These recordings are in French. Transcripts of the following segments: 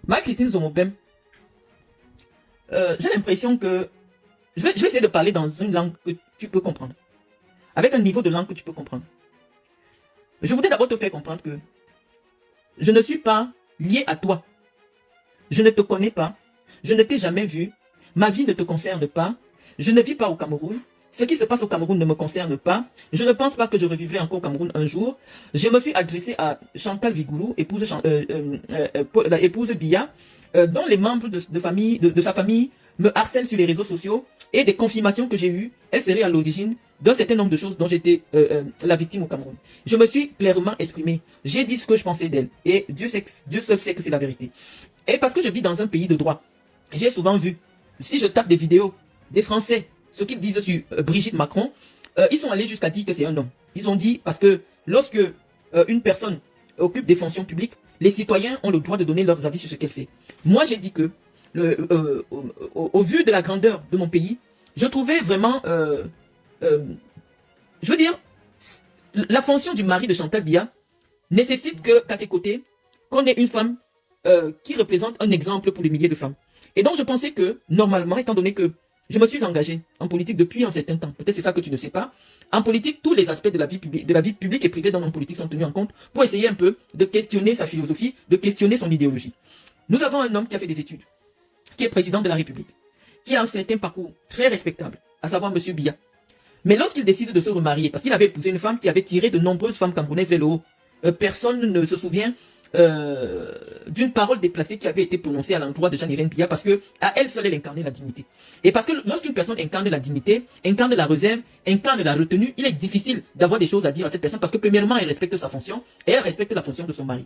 Marie-Christine Zomobem, j'ai l'impression que je vais essayer de parler dans une langue que tu peux comprendre. Avec un niveau de langue que tu peux comprendre. Je voudrais d'abord te faire comprendre que je ne suis pas lié à toi. Je ne te connais pas. Je ne t'ai jamais vu. Ma vie ne te concerne pas. Je ne vis pas au Cameroun. Ce qui se passe au Cameroun ne me concerne pas. Je ne pense pas que je revivrai encore au Cameroun un jour. Je me suis adressé à Chantal Vigoulou, épouse Biya, dont les membres de sa famille me harcèlent sur les réseaux sociaux, et des confirmations que j'ai eues, elle serait à l'origine d'un certain nombre de choses dont j'étais la victime au Cameroun. Je me suis clairement exprimé. J'ai dit ce que je pensais d'elle. Et Dieu seul sait que c'est la vérité. Et parce que je vis dans un pays de droit, j'ai souvent vu, si je tape des vidéos des Français, ce qu'ils disent sur Brigitte Macron, ils sont allés jusqu'à dire que c'est un homme. Ils ont dit, parce que lorsque une personne occupe des fonctions publiques, les citoyens ont le droit de donner leurs avis sur ce qu'elle fait. Moi, j'ai dit que, au vu de la grandeur de mon pays, je trouvais vraiment, je veux dire, la fonction du mari de Chantal Biya nécessite qu'à ses côtés, qu'on ait une femme qui représente un exemple pour des milliers de femmes. Et donc, je pensais que, normalement, étant donné que je me suis engagé en politique depuis un certain temps, peut-être c'est ça que tu ne sais pas, en politique, tous les aspects de la vie publique et privée dans mon politique sont tenus en compte pour essayer un peu de questionner sa philosophie, de questionner son idéologie. Nous avons un homme qui a fait des études, qui est président de la République, qui a un certain parcours très respectable, à savoir M. Biya. Mais lorsqu'il décide de se remarier, parce qu'il avait épousé une femme qui avait tiré de nombreuses femmes camerounaises vers le haut, personne ne se souvient d'une parole déplacée qui avait été prononcée à l'endroit de Jean-Irène Biya, parce que à elle seule elle incarnait la dignité. Et parce que lorsqu'une personne incarne la dignité, incarne la réserve, incarne la retenue, il est difficile d'avoir des choses à dire à cette personne, parce que premièrement elle respecte sa fonction et elle respecte la fonction de son mari.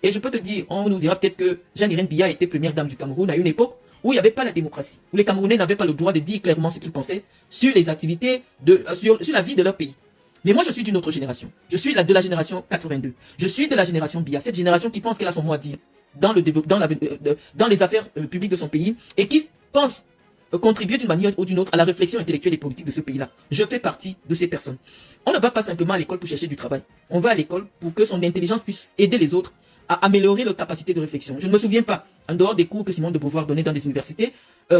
Et je peux te dire, on nous dira peut-être que Jean-Irène Biya était première dame du Cameroun à une époque où il n'y avait pas la démocratie, où les Camerounais n'avaient pas le droit de dire clairement ce qu'ils pensaient sur les activités, sur la vie de leur pays. Mais moi, je suis d'une autre génération. Je suis de la génération 82. Je suis de la génération Biya. Cette génération qui pense qu'elle a son mot à dire dans les affaires publiques de son pays et qui pense contribuer d'une manière ou d'une autre à la réflexion intellectuelle et politique de ce pays-là. Je fais partie de ces personnes. On ne va pas simplement à l'école pour chercher du travail. On va à l'école pour que son intelligence puisse aider les autres à améliorer leur capacité de réflexion. Je ne me souviens pas, en dehors des cours que Simone de Beauvoir donnait dans des universités,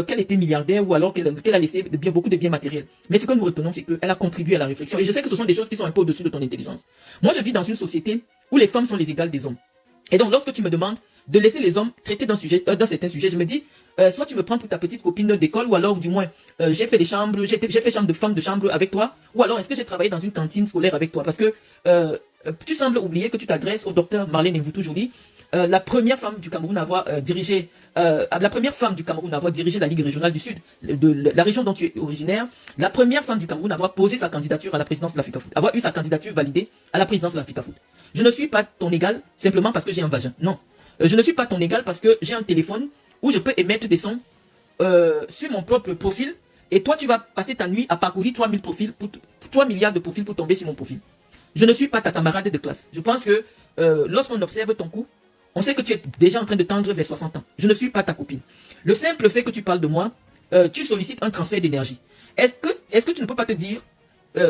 qu'elle était milliardaire ou alors qu'elle a laissé beaucoup de biens matériels. Mais ce que nous retenons, c'est qu'elle a contribué à la réflexion. Et je sais que ce sont des choses qui sont un peu au-dessus de ton intelligence. Moi, je vis dans une société où les femmes sont les égales des hommes. Et donc, lorsque tu me demandes de laisser les hommes traiter d'un certain sujet, je me dis, soit tu me prends pour ta petite copine d'école, ou alors, du moins, j'ai fait chambre de femme de chambre avec toi, ou alors, est-ce que j'ai travaillé dans une cantine scolaire avec toi? Parce que, tu sembles oublier que tu t'adresses au docteur Marlène Mvoutou Joly, la première femme du Cameroun à avoir dirigé la Ligue régionale du Sud, de la région dont tu es originaire, la première femme du Cameroun à avoir posé sa candidature à la présidence de l'Africa Foot, avoir eu sa candidature validée à la présidence de l'Africa Foot. Je ne suis pas ton égal simplement parce que j'ai un vagin. Non. Je ne suis pas ton égal parce que j'ai un téléphone où je peux émettre des sons sur mon propre profil, et toi tu vas passer ta nuit à parcourir 3 milliards de profils pour tomber sur mon profil. Je ne suis pas ta camarade de classe. Je pense que lorsqu'on observe ton cou, on sait que tu es déjà en train de tendre vers 60 ans. Je ne suis pas ta copine. Le simple fait que tu parles de moi, tu sollicites un transfert d'énergie. Est-ce que tu ne peux pas te dire,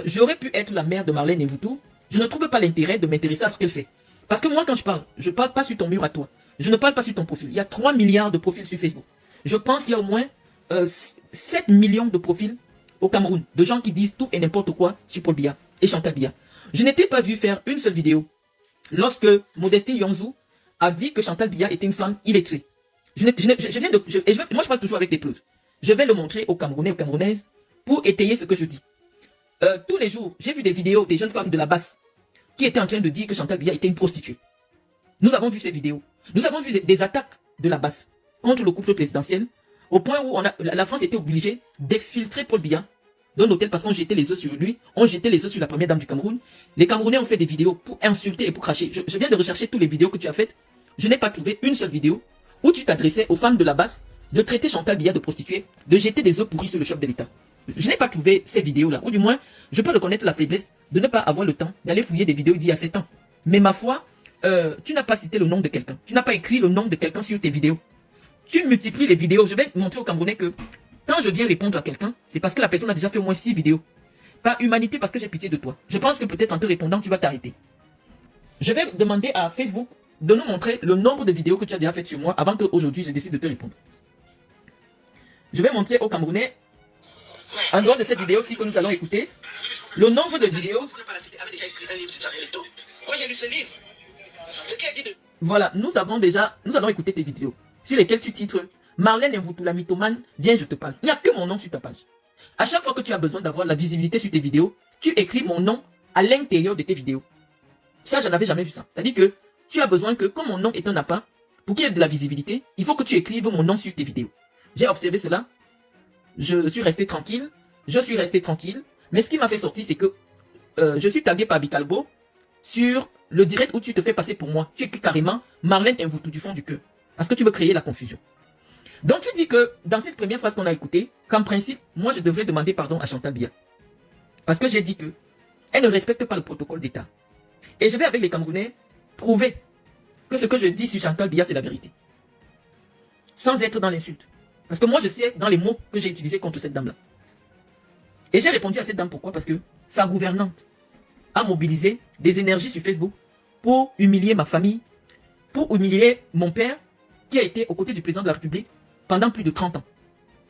j'aurais pu être la mère de Marlène Mvoutou, je ne trouve pas l'intérêt de m'intéresser à ce qu'elle fait. Parce que moi, quand je parle pas sur ton mur à toi. Je ne parle pas sur ton profil. Il y a 3 milliards de profils sur Facebook. Je pense qu'il y a au moins 7 millions de profils au Cameroun, de gens qui disent tout et n'importe quoi sur Paul Biya et Chantal Biya. Je n'étais pas vu faire une seule vidéo lorsque Modestine Yonzou a dit que Chantal Biya était une femme illettrée. Moi, je parle toujours avec des preuves. Je vais le montrer aux Camerounais et aux Camerounaises pour étayer ce que je dis. Tous les jours, j'ai vu des vidéos des jeunes femmes de la basse qui étaient en train de dire que Chantal Biya était une prostituée. Nous avons vu ces vidéos. Nous avons vu des attaques de la basse contre le couple présidentiel, au point où la France était obligée d'exfiltrer Paul Biya d'un hôtel parce qu'on jetait les œufs sur lui, on jetait les œufs sur la première dame du Cameroun. Les Camerounais ont fait des vidéos pour insulter et pour cracher. Je viens de rechercher toutes les vidéos que tu as faites. Je n'ai pas trouvé une seule vidéo où tu t'adressais aux femmes de la basse de traiter Chantal Biya de prostituée, de jeter des œufs pourris sur le chef de l'État. Je n'ai pas trouvé ces vidéos-là, ou du moins, je peux reconnaître la faiblesse de ne pas avoir le temps d'aller fouiller des vidéos d'il y a 7 ans. Mais ma foi, tu n'as pas cité le nom de quelqu'un. Tu n'as pas écrit le nom de quelqu'un sur tes vidéos. Tu multiplies les vidéos. Je vais montrer aux Camerounais que quand je viens répondre à quelqu'un, c'est parce que la personne a déjà fait au moins 6 vidéos. Par humanité, parce que j'ai pitié de toi. Je pense que peut-être en te répondant, tu vas t'arrêter. Je vais demander à Facebook de nous montrer le nombre de vidéos que tu as déjà faites sur moi avant qu'aujourd'hui je décide de te répondre. Je vais montrer aux Camerounais, en dehors de cette vidéo-ci que nous allons écouter, le nombre de vidéos. Voilà, nous allons écouter tes vidéos sur lesquelles tu titres Marlène Mvoutou, la mythomane, viens je te parle. Il n'y a que mon nom sur ta page. À chaque fois que tu as besoin d'avoir la visibilité sur tes vidéos, tu écris mon nom à l'intérieur de tes vidéos. Ça, je n'avais jamais vu ça. C'est-à-dire que tu as besoin que, comme mon nom est un appât, pour qu'il y ait de la visibilité, il faut que tu écrives mon nom sur tes vidéos. J'ai observé cela. Je suis resté tranquille. Mais ce qui m'a fait sortir, c'est que je suis tagué par Bicalbo sur le direct où tu te fais passer pour moi. Tu écris carrément Marlène Mvoutou du fond du cœur. Parce que tu veux créer la confusion. Donc tu dis que dans cette première phrase qu'on a écoutée, qu'en principe, moi je devrais demander pardon à Chantal Biya. Parce que j'ai dit que elle ne respecte pas le protocole d'État. Et je vais avec les Camerounais prouver que ce que je dis sur Chantal Biya, c'est la vérité. Sans être dans l'insulte. Parce que moi je sais dans les mots que j'ai utilisés contre cette dame-là. Et j'ai répondu à cette dame pourquoi? Parce que sa gouvernante a mobilisé des énergies sur Facebook pour humilier ma famille, pour humilier mon père qui a été aux côtés du président de la République pendant plus de 30 ans.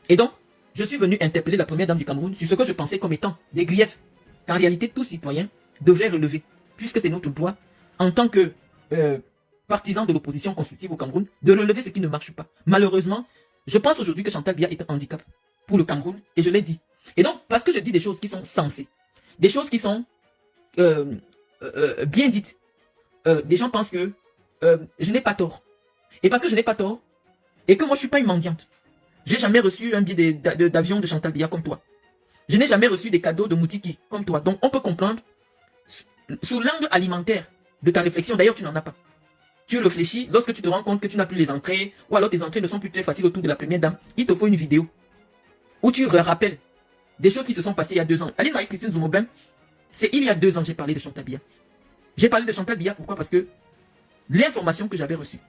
Et donc, je suis venu interpeller la première dame du Cameroun sur ce que je pensais comme étant des griefs qu'en réalité tout citoyen devrait relever, puisque c'est notre droit, en tant que partisan de l'opposition constructive au Cameroun, de relever ce qui ne marche pas. Malheureusement, je pense aujourd'hui que Chantal Biya est un handicap pour le Cameroun, et je l'ai dit. Et donc, parce que je dis des choses qui sont sensées, des choses qui sont bien dites, des gens pensent que je n'ai pas tort. Et parce que je n'ai pas tort, et que moi je suis pas une mendiante, j'ai jamais reçu un billet d'avion de Chantal Biya comme toi. Je n'ai jamais reçu des cadeaux de Moutiki comme toi. Donc on peut comprendre, sous l'angle alimentaire de ta réflexion, d'ailleurs tu n'en as pas. Tu réfléchis, lorsque tu te rends compte que tu n'as plus les entrées, ou alors tes entrées ne sont plus très faciles autour de la première dame, il te faut une vidéo où tu rappelles des choses qui se sont passées il y a 2 ans. Aline Marie-Christine Zoumobem, c'est il y a 2 ans que j'ai parlé de Chantal Biya. J'ai parlé de Chantal Biya, pourquoi? Parce que l'information que j'avais reçue,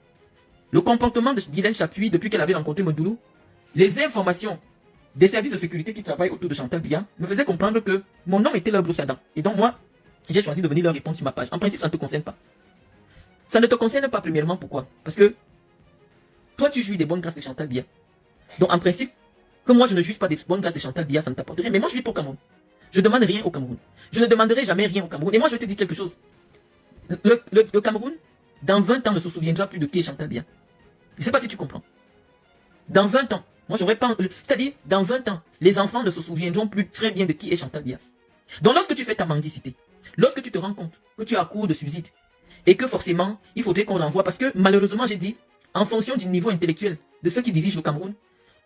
le comportement de Guylaine Chapuis depuis qu'elle avait rencontré Mondoulou, les informations des services de sécurité qui travaillent autour de Chantal Biya me faisaient comprendre que mon nom était leur brosse à dents. Et donc moi, j'ai choisi de venir leur répondre sur ma page. En principe, ça ne te concerne pas. Ça ne te concerne pas premièrement, pourquoi? Parce que toi, tu jouis des bonnes grâces de Chantal Biya. Donc en principe, que moi je ne juge pas des bonnes grâces de Chantal Biya, ça ne t'apporte rien. Mais moi, je vis pour le Cameroun. Je ne demande rien au Cameroun. Je ne demanderai jamais rien au Cameroun. Et moi, je vais te dire quelque chose. Le Cameroun, dans 20 ans, ne se souviendra plus de qui est Chantal Biya. Je ne sais pas si tu comprends. Dans 20 ans, moi j'aurais pas... C'est-à-dire, dans 20 ans, les enfants ne se souviendront plus très bien de qui est Chantal Biya. Donc lorsque tu fais ta mendicité, lorsque tu te rends compte que tu as cours de subside, et que forcément, il faudrait qu'on l'envoie, parce que malheureusement, j'ai dit, en fonction du niveau intellectuel de ceux qui dirigent le Cameroun,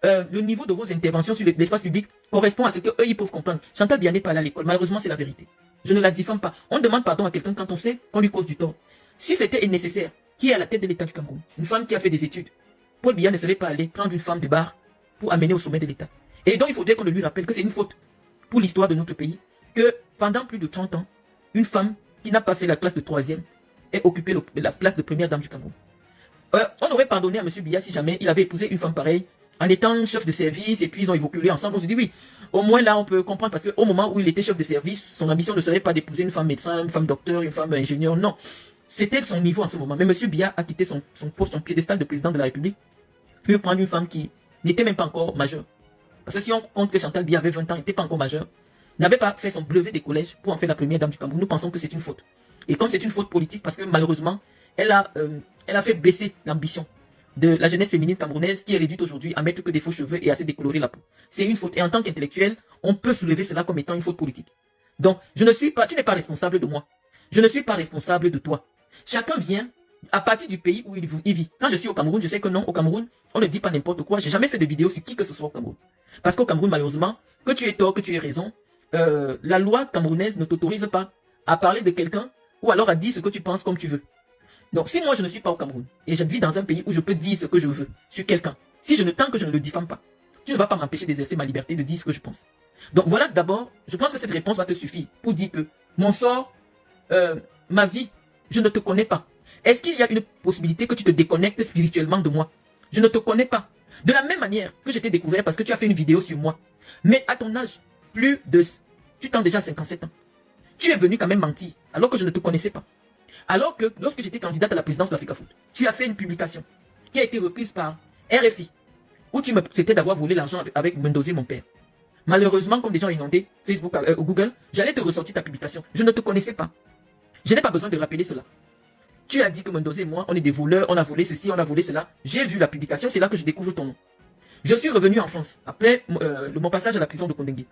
le niveau de vos interventions sur l'espace public correspond à ce qu'eux, ils peuvent comprendre. Chantal Biya n'est pas allée à l'école. Malheureusement, c'est la vérité. Je ne la diffame pas. On demande pardon à quelqu'un quand on sait qu'on lui cause du tort. Si c'était nécessaire, qui est à la tête de l'État du Cameroun, une femme qui a fait des études, Paul Biya ne serait pas allé prendre une femme de bar pour amener au sommet de l'État. Et donc, il faudrait qu'on lui rappelle que c'est une faute pour l'histoire de notre pays, que pendant plus de 30 ans, une femme qui n'a pas fait la classe de 3e ait occupé la place de première dame du Cameroun. On aurait pardonné à M. Biya si jamais il avait épousé une femme pareille, en étant chef de service, et puis ils ont évolué ensemble. On se dit oui, au moins là on peut comprendre, parce qu'au moment où il était chef de service, son ambition ne serait pas d'épouser une femme médecin, une femme docteur, une femme ingénieur, non. C'était son niveau en ce moment. Mais M. Biya a quitté son poste, son piédestal de président de la République, pour prendre une femme qui n'était même pas encore majeure. Parce que si on compte que Chantal Biya avait 20 ans, n'était pas encore majeure, n'avait pas fait son brevet des collèges pour en faire la première dame du Cameroun, nous pensons que c'est une faute. Et comme c'est une faute politique, parce que malheureusement, elle a fait baisser l'ambition de la jeunesse féminine camerounaise, qui est réduite aujourd'hui à mettre que des faux cheveux et à se décolorer la peau. C'est une faute. Et en tant qu'intellectuel, on peut soulever cela comme étant une faute politique. Donc, tu n'es pas responsable de moi. Je ne suis pas responsable de toi. Chacun vient à partir du pays où il vit. Quand je suis au Cameroun, je sais que non, au Cameroun, on ne dit pas n'importe quoi. J'ai jamais fait de vidéo sur qui que ce soit au Cameroun. Parce qu'au Cameroun, malheureusement, que tu aies tort, que tu aies raison, la loi camerounaise ne t'autorise pas à parler de quelqu'un ou alors à dire ce que tu penses comme tu veux. Donc, si moi je ne suis pas au Cameroun et je vis dans un pays où je peux dire ce que je veux sur quelqu'un, tant que je ne le diffame pas, tu ne vas pas m'empêcher d'exercer ma liberté de dire ce que je pense. Donc voilà, d'abord, je pense que cette réponse va te suffire pour dire que mon sort, ma vie, je ne te connais pas. Est-ce qu'il y a une possibilité que tu te déconnectes spirituellement de moi? Je ne te connais pas. De la même manière que je t'ai découvert parce que tu as fait une vidéo sur moi. Mais à ton âge, tu tends déjà 57 ans. Tu es venu quand même mentir alors que je ne te connaissais pas. Alors que lorsque j'étais candidate à la présidence de l'Africa Foot, tu as fait une publication qui a été reprise par RFI, où tu me traitais d'avoir volé l'argent avec Mendoza, mon père. Malheureusement, comme des gens ont inondé Facebook ou Google, j'allais te ressortir ta publication. Je ne te connaissais pas. Je n'ai pas besoin de rappeler cela. Tu as dit que Mendoza et moi, on est des voleurs, on a volé ceci, on a volé cela. J'ai vu la publication, c'est là que je découvre ton nom. Je suis revenu en France, après mon passage à la prison de Kondengue.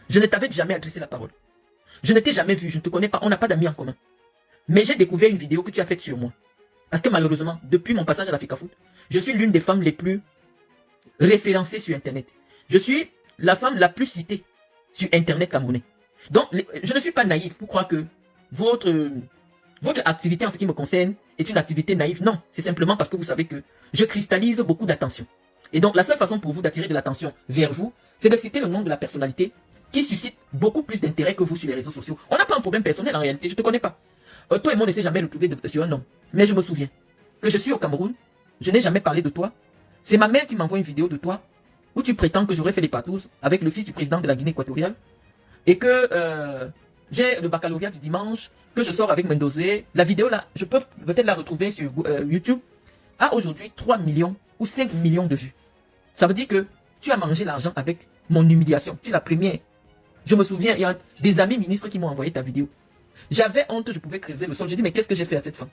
Je ne t'avais jamais adressé la parole. Je ne t'ai jamais vu, je ne te connais pas, on n'a pas d'amis en commun. Mais j'ai découvert une vidéo que tu as faite sur moi. Parce que malheureusement, depuis mon passage à l'Africa Foot, je suis l'une des femmes les plus référencées sur Internet. Je suis la femme la plus citée sur Internet camerounais. Donc, je ne suis pas naïf pour croire que votre activité en ce qui me concerne est une activité naïve. Non, c'est simplement parce que vous savez que je cristallise beaucoup d'attention. Et donc, la seule façon pour vous d'attirer de l'attention vers vous, c'est de citer le nom de la personnalité qui suscite beaucoup plus d'intérêt que vous sur les réseaux sociaux. On n'a pas un problème personnel en réalité, je ne te connais pas. Toi et moi, on ne s'est jamais retrouvé sur un nom. Mais je me souviens que je suis au Cameroun, je n'ai jamais parlé de toi. C'est ma mère qui m'envoie une vidéo de toi où tu prétends que j'aurais fait les patous avec le fils du président de la Guinée équatoriale et que j'ai le baccalauréat du dimanche, que je sors avec Mendoza. La vidéo là, je peux peut-être la retrouver sur YouTube, a aujourd'hui 3 millions ou 5 millions de vues. Ça veut dire que tu as mangé l'argent avec mon humiliation. Tu es la première. Je me souviens, il y a des amis ministres qui m'ont envoyé ta vidéo. J'avais honte, je pouvais creuser le sol. J'ai dit, mais qu'est-ce que j'ai fait à cette femme?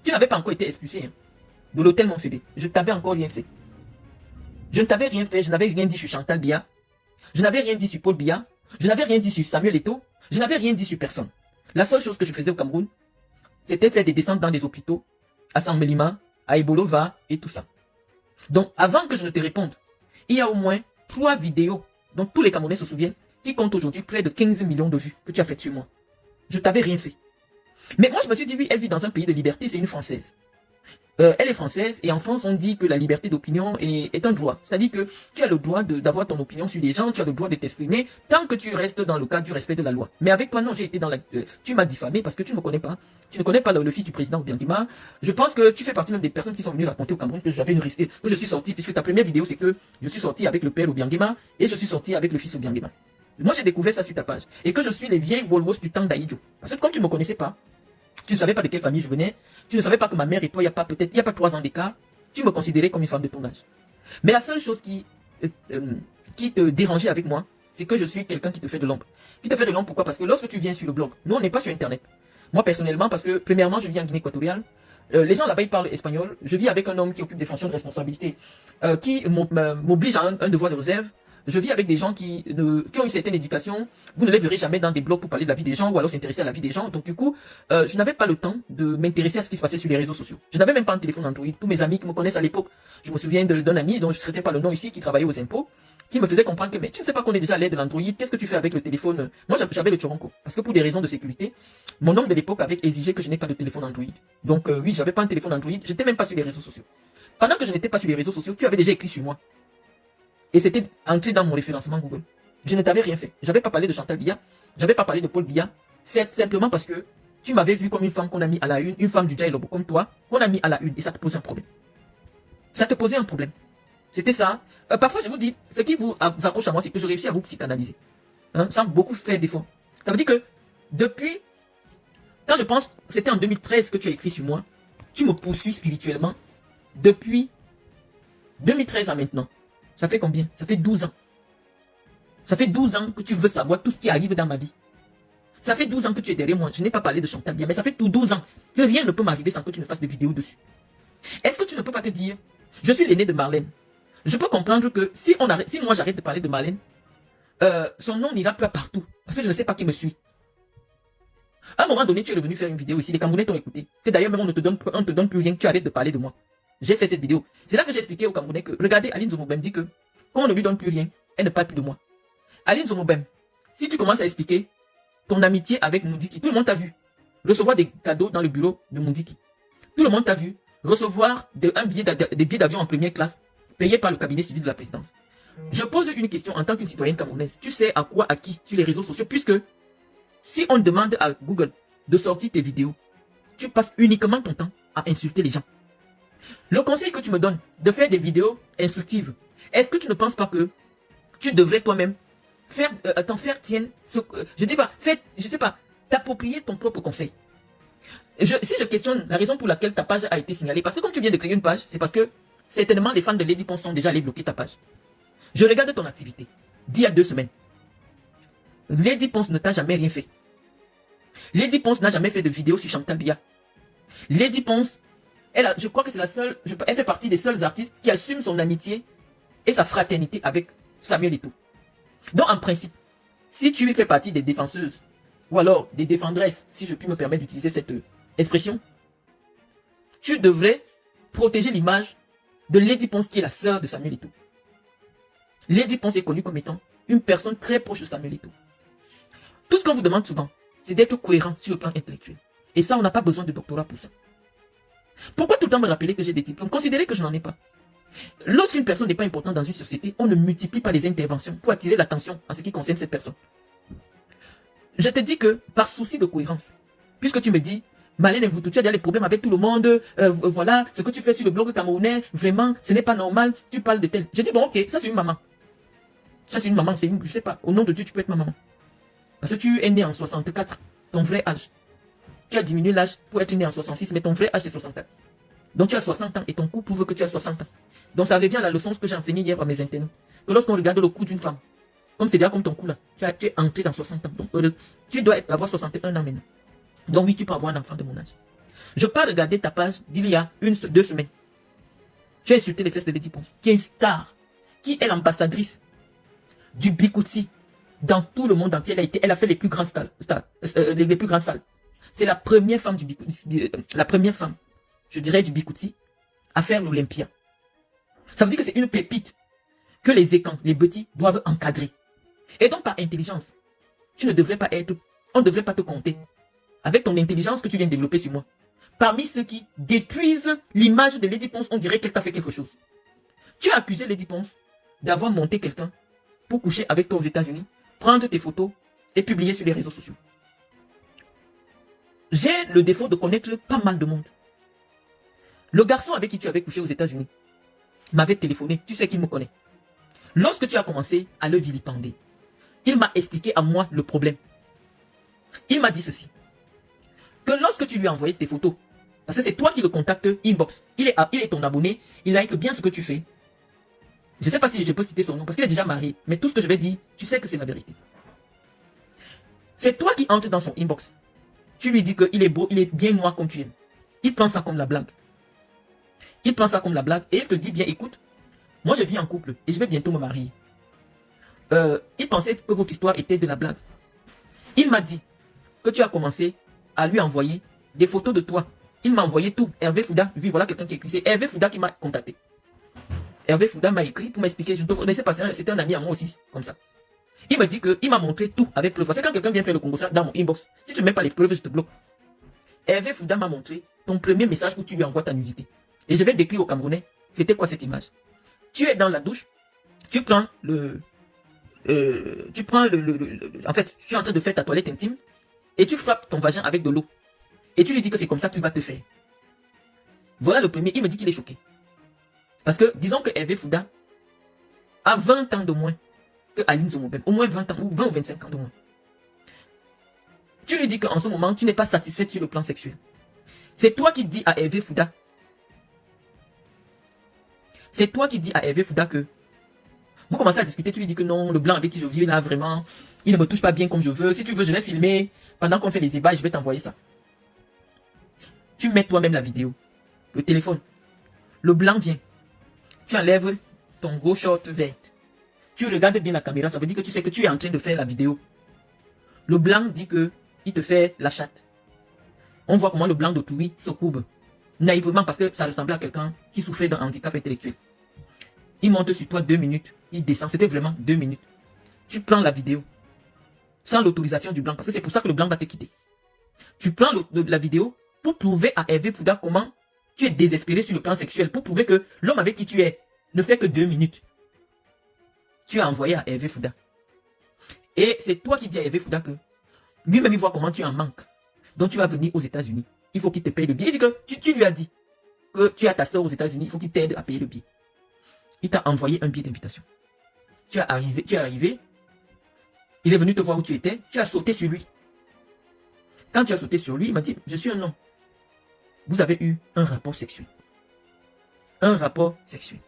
Tu n'avais pas encore été expulsé de l'hôtel Montfébé. Je ne t'avais encore rien fait. Je ne t'avais rien fait, je n'avais rien dit sur Chantal Biya. Je n'avais rien dit sur Paul Biya. Je n'avais rien dit sur Samuel Eto'o. Je n'avais rien dit sur personne. La seule chose que je faisais au Cameroun, c'était faire des descentes dans des hôpitaux, à San Melima, à Ebolova et tout ça. Donc, avant que je ne te réponde, il y a au moins 3 vidéos dont tous les Camerounais se souviennent qui comptent aujourd'hui près de 15 millions de vues que tu as faites sur moi. Je t'avais rien fait. Mais moi, je me suis dit, oui, elle vit dans un pays de liberté, c'est une Française. Elle est française et en France, on dit que la liberté d'opinion est un droit. C'est-à-dire que tu as le droit d'avoir ton opinion sur les gens, tu as le droit de t'exprimer tant que tu restes dans le cadre du respect de la loi. Mais avec toi, non, j'ai été dans la... tu m'as diffamé parce que tu ne me connais pas. Tu ne connais pas le fils du président Obiangima. Je pense que tu fais partie même des personnes qui sont venues raconter au Cameroun que j'avais une risque, que je suis sorti, puisque ta première vidéo, c'est que je suis sorti avec le père Obiangima et je suis sorti avec le fils Obiangima. Moi, j'ai découvert ça sur ta page. Et que je suis les vieilles Wolwos du temps d'Aïdjo. Parce que comme tu ne me connaissais pas, tu ne savais pas de quelle famille je venais, tu ne savais pas que ma mère et toi, il n'y a pas 3 ans d'écart, tu me considérais comme une femme de ton âge. Mais la seule chose qui te dérangeait avec moi, c'est que je suis quelqu'un qui te fait de l'ombre. Qui te fait de l'ombre, pourquoi? Parce que lorsque tu viens sur le blog, nous on n'est pas sur Internet. Moi personnellement, parce que premièrement, je vis en Guinée équatoriale, les gens là-bas ils parlent espagnol, je vis avec un homme qui occupe des fonctions de responsabilité, qui m'oblige à un devoir de réserve. Je vis avec des gens qui ont une certaine éducation. Vous ne les verrez jamais dans des blogs pour parler de la vie des gens ou alors s'intéresser à la vie des gens. Donc du coup, je n'avais pas le temps de m'intéresser à ce qui se passait sur les réseaux sociaux. Je n'avais même pas un téléphone Android. Tous mes amis qui me connaissent à l'époque, je me souviens d'un ami dont je ne traitais pas le nom ici, qui travaillait aux impôts, qui me faisait comprendre que mais tu ne sais pas qu'on est déjà à l'ère de l'Android. Qu'est-ce que tu fais avec le téléphone? Moi, j'avais le Choronco. Parce que pour des raisons de sécurité, mon homme de l'époque avait exigé que je n'ai pas de téléphone Android. Donc oui, j'avais pas un téléphone Android. J'étais même pas sur les réseaux sociaux. Pendant que je n'étais pas sur les réseaux sociaux, tu avais déjà écrit sur moi. Et c'était entré dans mon référencement Google. Je ne t'avais rien fait. J'avais pas parlé de Chantal Biya. J'avais pas parlé de Paul Biya. C'est simplement parce que tu m'avais vu comme une femme qu'on a mis à la une, une femme du Djaïlobo comme toi, qu'on a mis à la une. Et ça te posait un problème. Ça te posait un problème. C'était ça. Parfois, je vous dis, ce qui vous accroche à moi, c'est que je réussis à vous psychanalyser. Sans beaucoup faire d'efforts. Ça veut dire que, depuis, quand je pense, c'était en 2013 que tu as écrit sur moi, tu me poursuis spirituellement. Depuis 2013 à maintenant. Ça fait combien? Ça fait 12 ans. Ça fait 12 ans que tu veux savoir tout ce qui arrive dans ma vie. Ça fait 12 ans que tu es derrière moi. Je n'ai pas parlé de Chantal Biya, mais ça fait tout 12 ans que rien ne peut m'arriver sans que tu ne fasses des vidéos dessus. Est-ce que tu ne peux pas te dire, je suis l'aîné de Marlène. Je peux comprendre que si moi j'arrête de parler de Marlène, son nom n'ira plus partout. Parce que je ne sais pas qui me suit. À un moment donné, tu es revenu faire une vidéo ici. Les Camerounais t'ont écouté. Que d'ailleurs, même on ne te donne plus rien. Tu arrêtes de parler de moi. J'ai fait cette vidéo. C'est là que j'ai expliqué aux Camerounais que, regardez, Aline Zomobem dit que, quand on ne lui donne plus rien, elle ne parle plus de moi. Aline Zomobem, si tu commences à expliquer ton amitié avec Mundiki, tout le monde t'a vu recevoir des cadeaux dans le bureau de Mundiki. Tout le monde t'a vu recevoir des billets d'avion en première classe payés par le cabinet civil de la présidence. Je pose une question en tant qu'une citoyenne camerounaise. Tu sais à quoi, à qui sur les réseaux sociaux, puisque si on demande à Google de sortir tes vidéos, tu passes uniquement ton temps à insulter les gens. Le conseil que tu me donnes de faire des vidéos instructives, est-ce que tu ne penses pas que tu devrais toi-même t'approprier ton propre conseil? Si je questionne la raison pour laquelle ta page a été signalée, parce que comme tu viens de créer une page, c'est parce que certainement les fans de Lady Ponce sont déjà allés bloquer ta page. Je regarde ton activité d'il y a 2 semaines. Lady Ponce ne t'a jamais rien fait. Lady Ponce n'a jamais fait de vidéo sur Chantal Biya. Lady Ponce, je crois que c'est la seule, elle fait partie des seuls artistes qui assument son amitié et sa fraternité avec Samuel Eto'o. Donc en principe, si tu fais partie des défenseuses, ou alors des défendresses, si je puis me permettre d'utiliser cette expression, tu devrais protéger l'image de Lady Ponce qui est la sœur de Samuel Eto'o. Lady Ponce est connue comme étant une personne très proche de Samuel Eto'o. Tout ce qu'on vous demande souvent, c'est d'être cohérent sur le plan intellectuel. Et ça, on n'a pas besoin de doctorat pour ça. Pourquoi tout le temps me rappeler que j'ai des diplômes? Considérez que je n'en ai pas. Lorsqu'une personne n'est pas importante dans une société, on ne multiplie pas les interventions pour attirer l'attention en ce qui concerne cette personne. Je te dis que, par souci de cohérence, puisque tu me dis, Marlène Mvoutou, tu as déjà des problèmes avec tout le monde, voilà, ce que tu fais sur le blog camerounais, vraiment, ce n'est pas normal, tu parles de tel. J'ai dit, bon, ok, ça c'est une maman. Ça c'est une maman, je sais pas, au nom de Dieu, tu peux être ma maman. Parce que tu es né en 64, ton vrai âge. Tu as diminué l'âge pour être né en 66, mais ton vrai âge c'est 64. Donc tu as 60 ans et ton cou prouve que tu as 60 ans. Donc ça revient à la leçon que j'ai enseignée hier à mes internautes. Que lorsqu'on regarde le cou d'une femme, comme c'est déjà comme ton cou là, tu es entré dans 60 ans. Donc tu dois avoir 61 ans maintenant. Donc oui, tu peux avoir un enfant de mon âge. Je peux regarder ta page d'il y a 2 semaines. Tu as insulté les fesses de Lady Ponce, qui est une star, qui est l'ambassadrice du Bikutsi dans tout le monde entier. Elle a fait les plus grandes salles. Les plus grandes salles. C'est la première femme du Bikutsi, la première femme, je dirais, du Bikutsi à faire l'Olympia. Ça veut dire que c'est une pépite que les écans, les petits, doivent encadrer. Et donc, par intelligence, tu ne devrais pas être, on ne devrait pas te compter avec ton intelligence que tu viens de développer sur moi. Parmi ceux qui détruisent l'image de Lady Ponce, on dirait qu'elle t'a fait quelque chose. Tu as accusé Lady Ponce d'avoir monté quelqu'un pour coucher avec toi aux États-Unis, prendre tes photos et publier sur les réseaux sociaux. J'ai le défaut de connaître pas mal de monde. Le garçon avec qui tu avais couché aux États-Unis m'avait téléphoné, tu sais qu'il me connaît. Lorsque tu as commencé à le vilipender, il m'a expliqué à moi le problème. Il m'a dit ceci, que lorsque tu lui as envoyé tes photos, parce que c'est toi qui le contactes inbox, il est ton abonné, il like bien ce que tu fais. Je ne sais pas si je peux citer son nom, parce qu'il est déjà marié, mais tout ce que je vais dire, tu sais que c'est la vérité. C'est toi qui entres dans son inbox. Tu lui dis qu'il est beau, il est bien noir comme tu aimes. Il prend ça comme la blague. Il prend ça comme la blague et il te dit bien, écoute, moi je vis en couple et je vais bientôt me marier. Il pensait que votre histoire était de la blague. Il m'a dit que tu as commencé à lui envoyer des photos de toi. Il m'a envoyé tout. Hervé Fouda, voilà quelqu'un qui écrit. C'est Hervé Fouda qui m'a contacté. Hervé Fouda m'a écrit pour m'expliquer. Je ne te connaissais pas, c'était un ami à moi aussi, comme ça. Il me dit qu'il m'a montré tout avec preuve. C'est quand quelqu'un vient faire le Congo ça dans mon inbox. Si tu ne mets pas les preuves, je te bloque. Hervé Fouda m'a montré ton premier message où tu lui envoies ta nudité. Et je vais décrire au Camerounais, c'était quoi cette image. Tu es dans la douche, tu prends en fait, tu es en train de faire ta toilette intime et tu frappes ton vagin avec de l'eau. Et tu lui dis que c'est comme ça qu'il va te faire. Voilà le premier, il me dit qu'il est choqué. Parce que, disons que Hervé Fouda a 20 ans de moins que Aline Zomobem. Au moins 20 ans, ou 20 ou 25 ans de moins. Tu lui dis qu'en ce moment, tu n'es pas satisfaite sur le plan sexuel. C'est toi qui dis à Hervé Fouda. C'est toi qui dis à Hervé Fouda que vous commencez à discuter, tu lui dis que non, le blanc avec qui je vis là, vraiment, il ne me touche pas bien comme je veux. Si tu veux, je vais filmer. Pendant qu'on fait les débats, je vais t'envoyer ça. Tu mets toi-même la vidéo. Le téléphone. Le blanc vient. Tu enlèves ton gros short vert. Tu regardes bien la caméra, ça veut dire que tu sais que tu es en train de faire la vidéo. Le blanc dit que il te fait la chatte. On voit comment le blanc d'Otoui se courbe. Naïvement parce que ça ressemblait à quelqu'un qui souffrait d'un handicap intellectuel. Il monte sur toi 2 minutes. Il descend. C'était vraiment 2 minutes. Tu prends la vidéo. Sans l'autorisation du blanc. Parce que c'est pour ça que le blanc va te quitter. Tu prends la vidéo pour prouver à Hervé Fouda comment tu es désespéré sur le plan sexuel. Pour prouver que l'homme avec qui tu es ne fait que 2 minutes. Tu as envoyé à Hervé Fouda. Et c'est toi qui dis à Hervé Fouda que lui-même il voit comment tu en manques. Donc tu vas venir aux États-Unis. Il faut qu'il te paye le billet. Il dit que tu lui as dit que tu as ta soeur aux États-Unis. Il faut qu'il t'aide à payer le billet. Il t'a envoyé un billet d'invitation. Tu es arrivé. Il est venu te voir où tu étais. Tu as sauté sur lui. Quand tu as sauté sur lui, il m'a dit, je suis un homme. vous avez eu un rapport sexuel. Un rapport sexuel.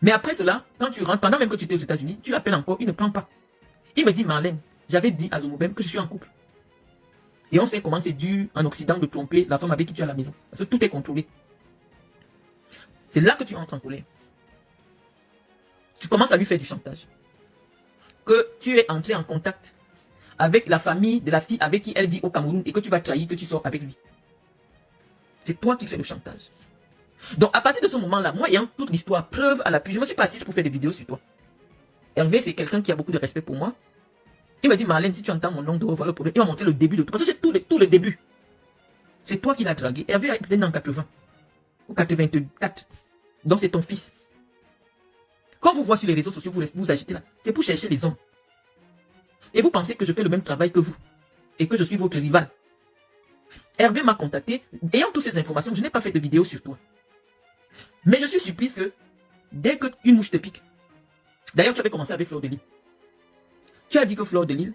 Mais après cela, quand tu rentres, pendant même que tu étais aux États-Unis, tu l'appelles encore, il ne prend pas. Il me dit, Marlène, j'avais dit à Zomobem que je suis en couple. Et on sait comment c'est dur en Occident de tromper la femme avec qui tu es à la maison. Parce que tout est contrôlé. C'est là que tu entres en colère. Tu commences à lui faire du chantage. Que tu es entré en contact avec la famille de la fille avec qui elle vit au Cameroun et que tu vas trahir, que tu sors avec lui. C'est toi qui fais le chantage. Donc à partir de ce moment-là, moi ayant toute l'histoire, preuve à l'appui, je me suis pas assise pour faire des vidéos sur toi. Hervé, c'est quelqu'un qui a beaucoup de respect pour moi. Il m'a dit, Marlène, si tu entends mon nom de voilà le problème. Il m'a montré le début de tout. Parce que j'ai tout le début. C'est toi qui l'as dragué. Hervé est peut-être en 80 ou 84. Donc c'est ton fils. Quand vous voyez sur les réseaux sociaux, vous agitez là. C'est pour chercher les hommes. Et vous pensez que je fais le même travail que vous. Et que je suis votre rival. Hervé m'a contacté. Ayant toutes ces informations, je n'ai pas fait de vidéo sur toi. Mais je suis surprise que dès qu'une mouche te pique. D'ailleurs, tu avais commencé avec Fleur de Lille. Tu as dit que Fleur de Lille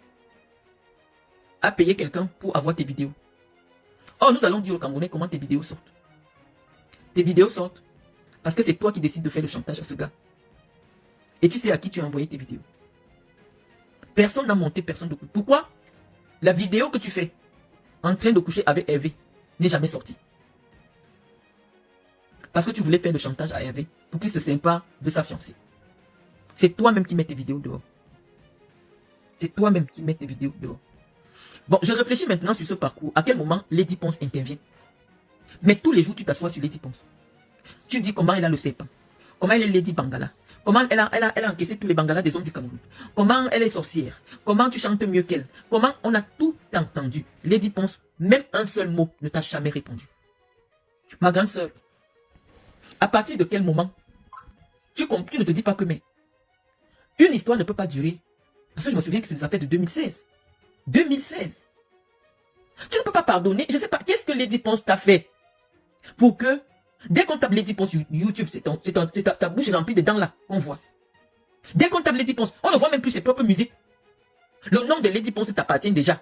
a payé quelqu'un pour avoir tes vidéos. Or, nous allons dire aux Camerounais comment tes vidéos sortent. Tes vidéos sortent parce que c'est toi qui décides de faire le chantage à ce gars. Et tu sais à qui tu as envoyé tes vidéos. Personne n'a monté, personne de couche. Pourquoi la vidéo que tu fais en train de coucher avec Hervé n'est jamais sortie? Parce que tu voulais faire le chantage à Hervé pour qu'il se sympa de sa fiancée. C'est toi-même qui mets tes vidéos dehors. C'est toi-même qui mets tes vidéos dehors. Bon, je réfléchis maintenant sur ce parcours. À quel moment Lady Ponce intervient? Mais tous les jours, tu t'assois sur Lady Ponce. Tu dis comment elle a le serpent. Comment elle est Lady Bangala. Comment elle a encaissé tous les Bangalas des hommes du Cameroun. Comment elle est sorcière. Comment tu chantes mieux qu'elle. Comment on a tout entendu. Lady Ponce, même un seul mot ne t'a jamais répondu. Ma grande sœur, à partir de quel moment tu ne te dis pas que mais une histoire ne peut pas durer. Parce que je me souviens que c'est des affaires de 2016. 2016. Tu ne peux pas pardonner. Je ne sais pas, qu'est-ce que Lady Ponce t'a fait pour que, dès qu'on tape Lady Ponce sur YouTube, ta bouche est remplie de dents là, qu'on voit. Dès qu'on tape Lady Ponce, on ne voit même plus ses propres musiques. Le nom de Lady Ponce t'appartient déjà.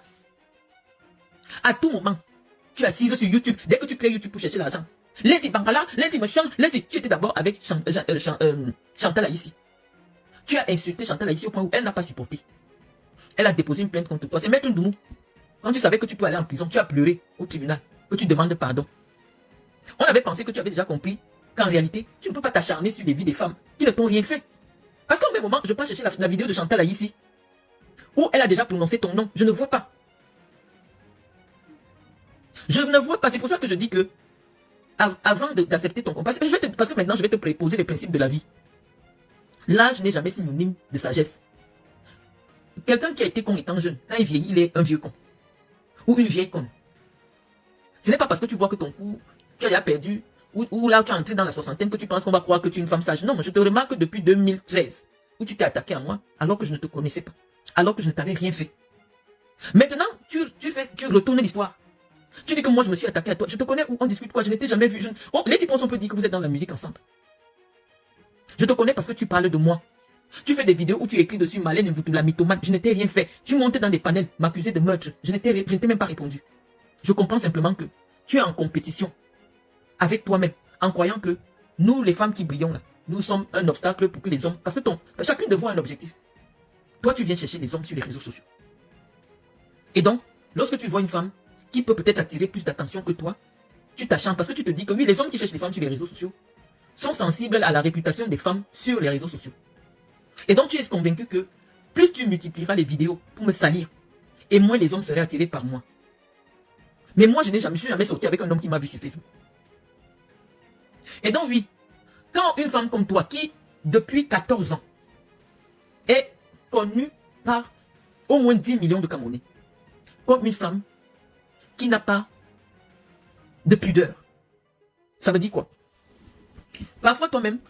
À tout moment, tu assises sur YouTube, dès que tu crées YouTube pour chercher l'argent. Lady Bangala, Lady Machin, Lady... Tu étais d'abord avec Chantal ici. Tu as insulté Chantal ici au point où elle n'a pas supporté. Elle a déposé une plainte contre toi. C'est Maître Ndoumou. Quand tu savais que tu peux aller en prison, tu as pleuré au tribunal, que tu demandes pardon. On avait pensé que tu avais déjà compris qu'en réalité, tu ne peux pas t'acharner sur les vies des femmes qui ne t'ont rien fait. Parce qu'au même moment, je passe chercher la vidéo de Chantal ici, où elle a déjà prononcé ton nom. Je ne vois pas. Je ne vois pas. C'est pour ça que je dis que, avant d'accepter ton compas, parce que maintenant je vais te poser les principes de la vie. L'âge n'est jamais synonyme de sagesse. Quelqu'un qui a été con étant jeune, quand il vieillit, il est un vieux con. Ou une vieille conne. Ce n'est pas parce que tu vois que ton cou, tu as déjà perdu, ou là tu es entré dans la soixantaine que tu penses qu'on va croire que tu es une femme sage. Non, je te remarque depuis 2013, où tu t'es attaqué à moi, alors que je ne te connaissais pas. Alors que je ne t'avais rien fait. Maintenant, tu retournes l'histoire. Tu dis que moi je me suis attaqué à toi. Je te connais où on discute quoi? Je ne t'ai jamais vu. Oh, les types on peut dire que vous êtes dans la musique ensemble. Je te connais parce que tu parles de moi. Tu fais des vidéos où tu écris dessus Marlène vous la mythomane. Je ne t'ai rien fait. Tu montais dans des panels, m'accuser de meurtre. Je ne t'ai même pas répondu. Je comprends simplement que tu es en compétition avec toi-même, en croyant que nous, les femmes qui brillons là, nous sommes un obstacle pour que les hommes... Parce que chacune de vous a un objectif. Toi, tu viens chercher les hommes sur les réseaux sociaux. Et donc, lorsque tu vois une femme qui peut peut-être attirer plus d'attention que toi, tu t'acharnes parce que tu te dis que oui, les hommes qui cherchent les femmes sur les réseaux sociaux sont sensibles à la réputation des femmes sur les réseaux sociaux. Et donc tu es convaincu que plus tu multiplieras les vidéos pour me salir, et moins les hommes seraient attirés par moi. Mais moi, je ne suis jamais sorti avec un homme qui m'a vu sur Facebook. Et donc oui, quand une femme comme toi, qui depuis 14 ans, est connue par au moins 10 millions de Camerounais, comme une femme qui n'a pas de pudeur, ça veut dire quoi? Parfois toi-même,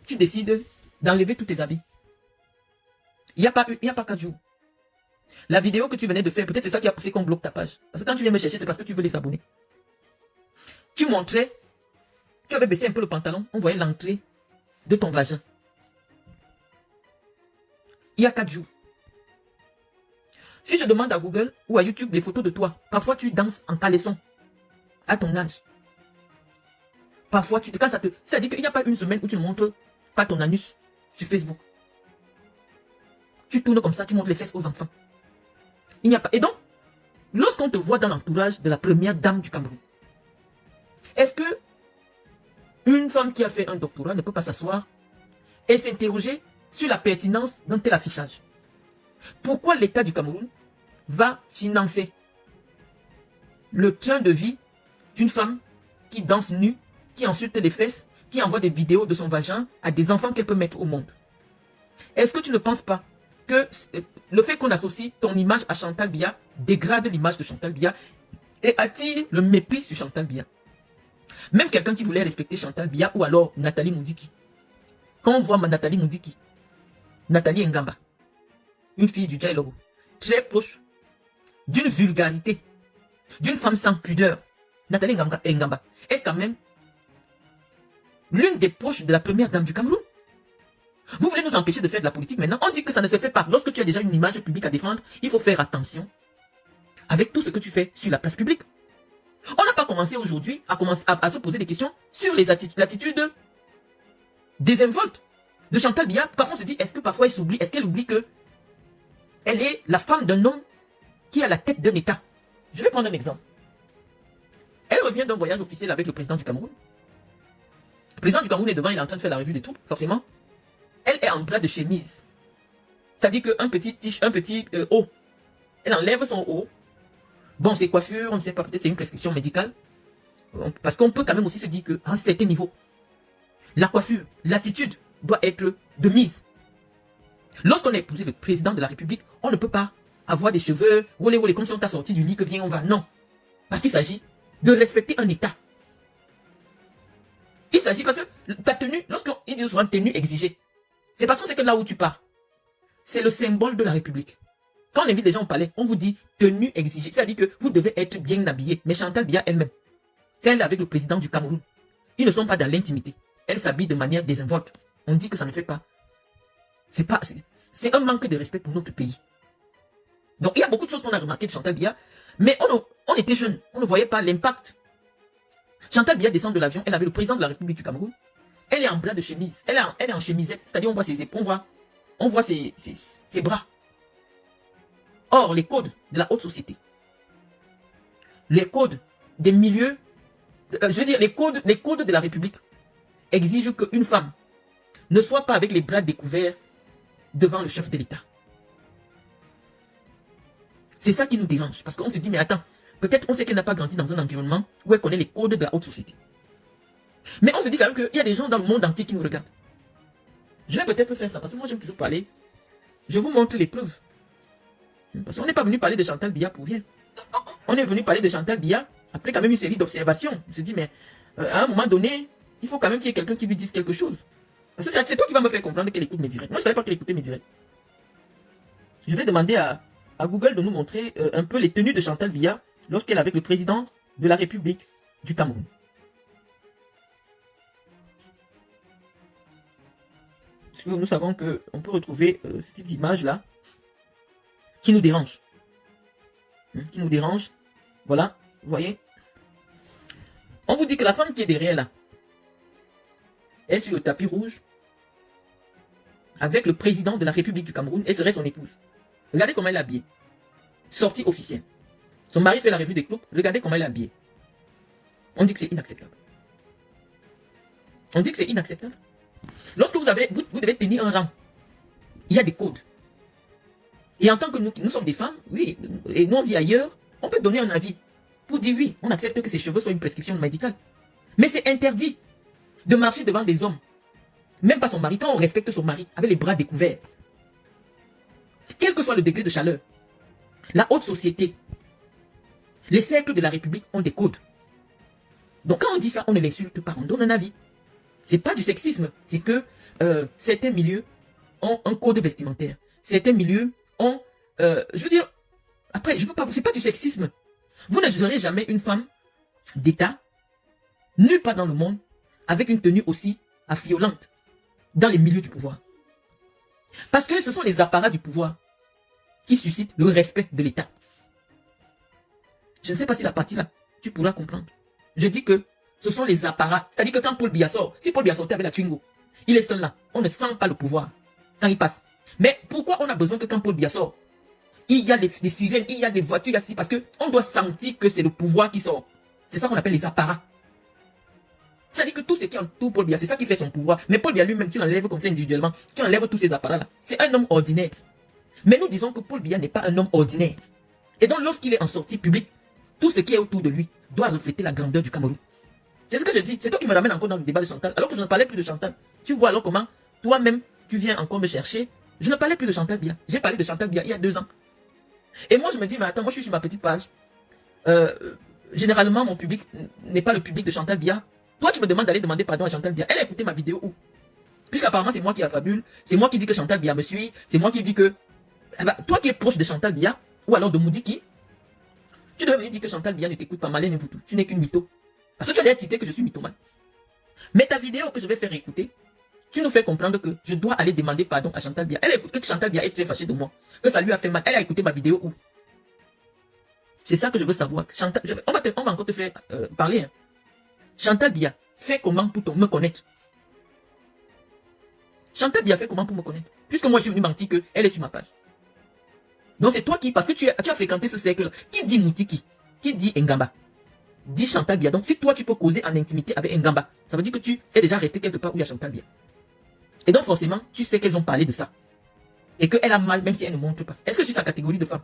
tu décides d'enlever tous tes habits. Il n'y a pas 4 jours. La vidéo que tu venais de faire, peut-être c'est ça qui a poussé qu'on bloque ta page. Parce que quand tu viens me chercher, c'est parce que tu veux les abonnés. Tu montrais, tu avais baissé un peu le pantalon, on voyait l'entrée de ton vagin. Il y a 4 jours. Si je demande à Google ou à YouTube des photos de toi, parfois tu danses en caleçon, à ton âge. Parfois, tu te casses, c'est-à-dire qu'il n'y a pas une semaine où tu ne montres pas ton anus sur Facebook. Tu tournes comme ça, tu montres les fesses aux enfants. Il n'y a pas. Et donc, lorsqu'on te voit dans l'entourage de la première dame du Cameroun, est-ce que une femme qui a fait un doctorat ne peut pas s'asseoir et s'interroger sur la pertinence d'un tel affichage? Pourquoi l'État du Cameroun va financer le train de vie d'une femme qui danse nue, qui insulte les fesses, qui envoie des vidéos de son vagin à des enfants qu'elle peut mettre au monde? Est-ce que tu ne penses pas que le fait qu'on associe ton image à Chantal Biya dégrade l'image de Chantal Biya et attire le mépris sur Chantal Biya? Même quelqu'un qui voulait respecter Chantal Biya ou alors Nathalie Moundiki. Quand on voit Nathalie Moundiki, Nathalie Ngamba, une fille du Djailogo, très proche d'une vulgarité, d'une femme sans pudeur, Nathalie Ngamba est quand même l'une des proches de la première dame du Cameroun. Vous voulez nous empêcher de faire de la politique maintenant? On dit que ça ne se fait pas. Lorsque tu as déjà une image publique à défendre, il faut faire attention avec tout ce que tu fais sur la place publique. On n'a pas commencé aujourd'hui à se poser des questions sur l'attitude désinvolte de Chantal Biya. Parfois on se dit, est-ce que parfois est-ce qu'elle oublie que elle est la femme d'un homme qui a la tête d'un État? Je vais prendre un exemple. Elle revient d'un voyage officiel avec le président du Cameroun. Le président du Cameroun est devant, il est en train de faire la revue des troupes, forcément. Elle est en plat de chemise. C'est-à-dire qu'un petit haut. Elle enlève son haut. Bon, c'est coiffure, on ne sait pas, peut-être c'est une prescription médicale. Parce qu'on peut quand même aussi se dire qu'à un certain niveau, la coiffure, l'attitude doit être de mise. Lorsqu'on a épousé le président de la République, on ne peut pas avoir des cheveux, olé, comme si on t'a sorti du lit, que viens on va. Non. Parce qu'il s'agit de respecter un État. Il s'agit parce que ta tenue, lorsqu'ils disent souvent tenue exigée, c'est parce qu'on sait que là où tu pars, c'est le symbole de la République. Quand on invite les gens au palais, on vous dit tenue exigée. C'est-à-dire que vous devez être bien habillé. Mais Chantal Biya elle-même, quand elle est avec le président du Cameroun, ils ne sont pas dans l'intimité. Elle s'habille de manière désinvolte. On dit que ça ne fait pas. C'est un manque de respect pour notre pays. Donc il y a beaucoup de choses qu'on a remarqué de Chantal Biya, mais on était jeunes, on ne voyait pas l'impact. Chantal Biya descend de l'avion, elle avait le président de la République du Cameroun. Elle est en bras de chemise, elle est en chemisette, c'est-à-dire on voit ses épaules, on voit ses bras. Or, les codes de la haute société, les codes des milieux, les codes de la République exigent qu'une femme ne soit pas avec les bras découverts devant le chef de l'État. C'est ça qui nous dérange, parce qu'on se dit, mais attends, peut-être on sait qu'elle n'a pas grandi dans un environnement où elle connaît les codes de la haute société. Mais on se dit quand même qu'il y a des gens dans le monde entier qui nous regardent. Je vais peut-être faire ça, parce que moi j'aime toujours parler. Je vous montre les preuves. Parce qu'on n'est pas venu parler de Chantal Biya pour rien. On est venu parler de Chantal Biya après quand même une série d'observations. On se dit, mais à un moment donné, il faut quand même qu'il y ait quelqu'un qui lui dise quelque chose. Parce que c'est toi qui vas me faire comprendre qu'elle écoute mes directs. Moi, je ne savais pas qu'elle écoutait mes directs. Je vais demander à Google de nous montrer un peu les tenues de Chantal Biya lorsqu'elle est avec le président de la République du Cameroun. Parce que nous savons qu'on peut retrouver ce type d'image-là qui nous dérange. Qui nous dérange. Voilà, vous voyez. On vous dit que la femme qui est derrière là est sur le tapis rouge avec le président de la République du Cameroun et serait son épouse. Regardez comment elle est habillée. Sortie officielle. Son mari fait la revue des troupes. Regardez comment elle est habillée. On dit que c'est inacceptable. On dit que c'est inacceptable. Lorsque vous devez tenir un rang, il y a des codes. Et en tant que nous sommes des femmes, oui, et nous on vit ailleurs, on peut donner un avis pour dire oui, on accepte que ses cheveux soient une prescription médicale. Mais c'est interdit de marcher devant des hommes, même pas son mari, quand on respecte son mari, avec les bras découverts. Quel que soit le degré de chaleur, la haute société, les cercles de la République ont des codes. Donc quand on dit ça, on ne l'insulte pas, on donne un avis. C'est pas du sexisme, c'est que certains milieux ont un code vestimentaire. Certains milieux ont, je veux dire, après, je peux pas, c'est pas du sexisme. Vous ne verrez jamais une femme d'État, nulle part dans le monde, avec une tenue aussi affriolante dans les milieux du pouvoir. Parce que ce sont les apparats du pouvoir qui suscitent le respect de l'État. Je ne sais pas si la partie là, tu pourras comprendre. Je dis que ce sont les apparats. C'est-à-dire que quand Paul Biya sort, si Paul Biya sortait avec la Twingo, il est seul là. On ne sent pas le pouvoir quand il passe. Mais pourquoi on a besoin que quand Paul Biya sort, il y a des sirènes, il y a des voitures, il y a ci, parce qu'on doit sentir que c'est le pouvoir qui sort. C'est ça qu'on appelle les apparats. C'est-à-dire que tout ce qui entoure Paul Biya, c'est ça qui fait son pouvoir. Mais Paul Biya lui-même, tu l'enlèves comme ça individuellement, tu enlèves tous ces apparats-là. C'est un homme ordinaire. Mais nous disons que Paul Biya n'est pas un homme ordinaire. Et donc lorsqu'il est en sortie publique, tout ce qui est autour de lui doit refléter la grandeur du Cameroun. C'est ce que je dis. C'est toi qui me ramène encore dans le débat de Chantal. Alors que je ne parlais plus de Chantal. Tu vois alors comment toi-même, tu viens encore me chercher. Je ne parlais plus de Chantal Biya. J'ai parlé de Chantal Biya il y a 2 ans. Et moi je me dis, mais attends, moi je suis sur ma petite page. Généralement mon public n'est pas le public de Chantal Biya. Toi tu me demandes d'aller demander pardon à Chantal Biya. Elle a écouté ma vidéo où? Puisqu'apparemment c'est moi qui affabule. C'est moi qui dis que Chantal Biya me suit. C'est moi qui dis que... toi qui es proche de Chantal Biya, ou alors de Moudiki, tu dois venir dire que Chantal Biya ne t'écoute pas, Malène Mvoutou. Tu n'es qu'une mytho. Parce que tu as dit que je suis mythomane. Mais ta vidéo que je vais faire écouter, tu nous fais comprendre que je dois aller demander pardon à Chantal Biya. Elle a écouté que Chantal Biya est très fâchée de moi. Que ça lui a fait mal. Elle a écouté ma vidéo où? C'est ça que je veux savoir. Chantal, on va encore te faire parler. Hein. Chantal Biya, fais comment pour me connaître? Chantal Biya fait comment pour me connaître? Puisque moi je suis venu mentir qu'elle est sur ma page. Donc c'est toi qui, parce que tu as fréquenté ce cercle-là. Qui dit Moutiki? Qui dit Ngamba? Dit Chantal Biya. Donc si toi tu peux causer en intimité avec Ngamba, ça veut dire que tu es déjà resté quelque part où il y a Chantal Biya. Et donc forcément, tu sais qu'elles ont parlé de ça. Et qu'elle a mal même si elle ne montre pas. Est-ce que je suis sa catégorie de femme?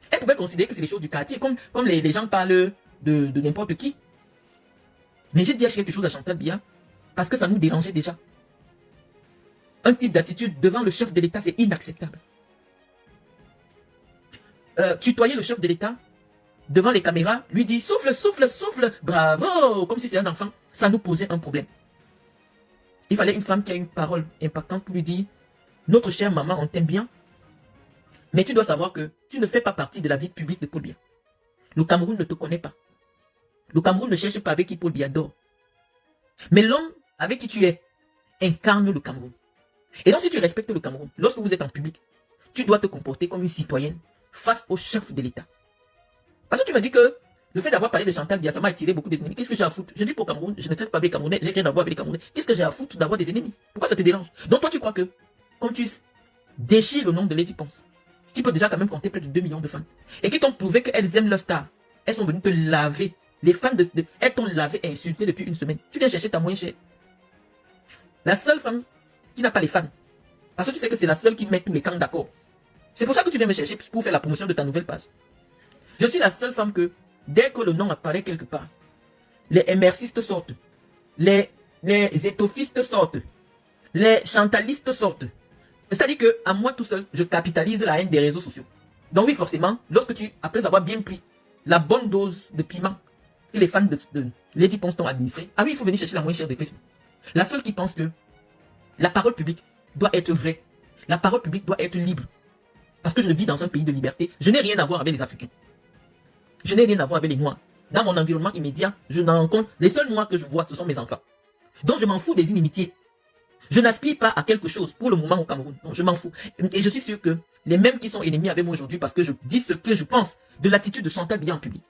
Elle pouvait considérer que c'est les choses du quartier, comme les gens parlent de n'importe qui. Mais j'ai dit quelque chose à Chantal Biya, parce que ça nous dérangeait déjà. Un type d'attitude devant le chef de l'État, c'est inacceptable. Tutoyer le chef de l'État devant les caméras, lui dit souffle, souffle, souffle, bravo, comme si c'est un enfant, ça nous posait un problème. Il fallait une femme qui a une parole impactante pour lui dire notre chère maman, on t'aime bien, mais tu dois savoir que tu ne fais pas partie de la vie publique de Paul Biya. Le Cameroun ne te connaît pas. Le Cameroun ne cherche pas avec qui Paul Biya dort. Mais l'homme avec qui tu es incarne le Cameroun. Et donc si tu respectes le Cameroun, lorsque vous êtes en public, tu dois te comporter comme une citoyenne face au chef de l'État. Parce que tu me dis que le fait d'avoir parlé de Chantal Biya, ça m'a attiré beaucoup d'ennemis. Qu'est-ce que j'ai à foutre? Je dis pour Cameroun, je ne traite pas avec les Camerounais, j'ai rien à voir avec les Camerounais. Qu'est-ce que j'ai à foutre d'avoir des ennemis? Pourquoi ça te dérange? Donc toi tu crois que, comme tu déchires le nom de Lady Ponce, qui peut déjà quand même compter près de 2 millions de fans, et qui t'ont prouvé qu'elles aiment leur star, elles sont venues te laver. Les fans elles t'ont lavé et insulté depuis 1 semaine. Tu viens chercher ta moins chère. La seule femme qui n'a pas les fans, parce que tu sais que c'est la seule qui met tous les camps d'accord. C'est pour ça que tu viens me chercher pour faire la promotion de ta nouvelle page. Je suis la seule femme que, dès que le nom apparaît quelque part, les MRCistes sortent, les étofistes sortent, les chantalistes sortent. C'est-à-dire que, à moi tout seul, je capitalise la haine des réseaux sociaux. Donc oui, forcément, lorsque tu, après avoir bien pris la bonne dose de piment que les fans de Lady Ponce t'ont administré, ah oui, il faut venir chercher la moins chère de Facebook. La seule qui pense que la parole publique doit être vraie, la parole publique doit être libre. Parce que je vis dans un pays de liberté, je n'ai rien à voir avec les Africains. Je n'ai rien à voir avec les Noirs. Dans mon environnement immédiat, je n'en rencontre, les seuls Noirs que je vois, ce sont mes enfants. Donc je m'en fous des inimitiés. Je n'aspire pas à quelque chose pour le moment au Cameroun. Donc je m'en fous. Et je suis sûr que les mêmes qui sont ennemis avec moi aujourd'hui parce que je dis ce que je pense de l'attitude de Chantal Biya en public,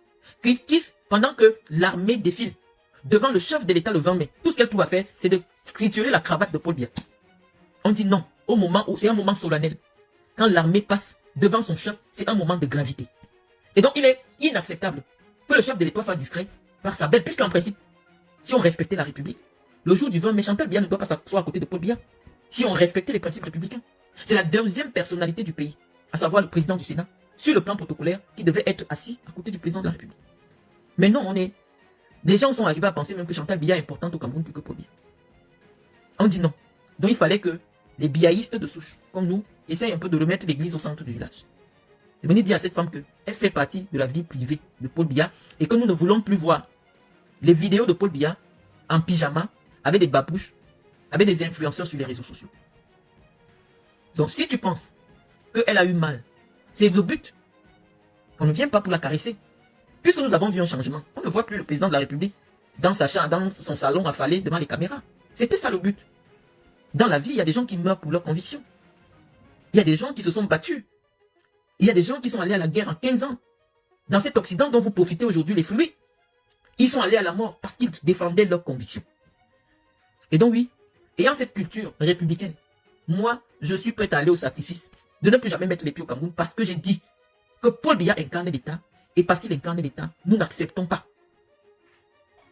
qui pendant que l'armée défile devant le chef de l'État le 20 mai, tout ce qu'elle trouve à faire, c'est de triturer la cravate de Paul Biya. On dit non, au moment où c'est un moment solennel. Quand l'armée passe devant son chef, c'est un moment de gravité. Et donc il est inacceptable que le chef de l'État soit discret par sa belle, puisqu'en principe, si on respectait la République, le jour du 20 mai, Chantal Biya ne doit pas s'asseoir à côté de Paul Biya. Si on respectait les principes républicains. C'est la deuxième personnalité du pays, à savoir le président du Sénat, sur le plan protocolaire, qui devait être assis à côté du président de la République. Mais non, des gens sont arrivés à penser même que Chantal Biya est importante au Cameroun plus que Paul Biya. On dit non. Donc il fallait que les biaïstes de souche, comme nous, essayent un peu de remettre l'église au centre du village. De venir dire à cette femme qu'elle fait partie de la vie privée de Paul Biya et que nous ne voulons plus voir les vidéos de Paul Biya en pyjama, avec des babouches, avec des influenceurs sur les réseaux sociaux. Donc si tu penses qu'elle a eu mal, c'est le but. On ne vient pas pour la caresser. Puisque nous avons vu un changement, on ne voit plus le président de la République dans son salon affalé devant les caméras. C'était ça le but. Dans la vie, il y a des gens qui meurent pour leurs convictions. Il y a des gens qui se sont battus. Il y a des gens qui sont allés à la guerre en 15 ans. Dans cet Occident dont vous profitez aujourd'hui les fruits. Ils sont allés à la mort parce qu'ils défendaient leurs convictions. Et donc oui, ayant cette culture républicaine, moi, je suis prêt à aller au sacrifice de ne plus jamais mettre les pieds au Cameroun parce que j'ai dit que Paul Biya incarne l'État et parce qu'il incarne l'État, nous n'acceptons pas.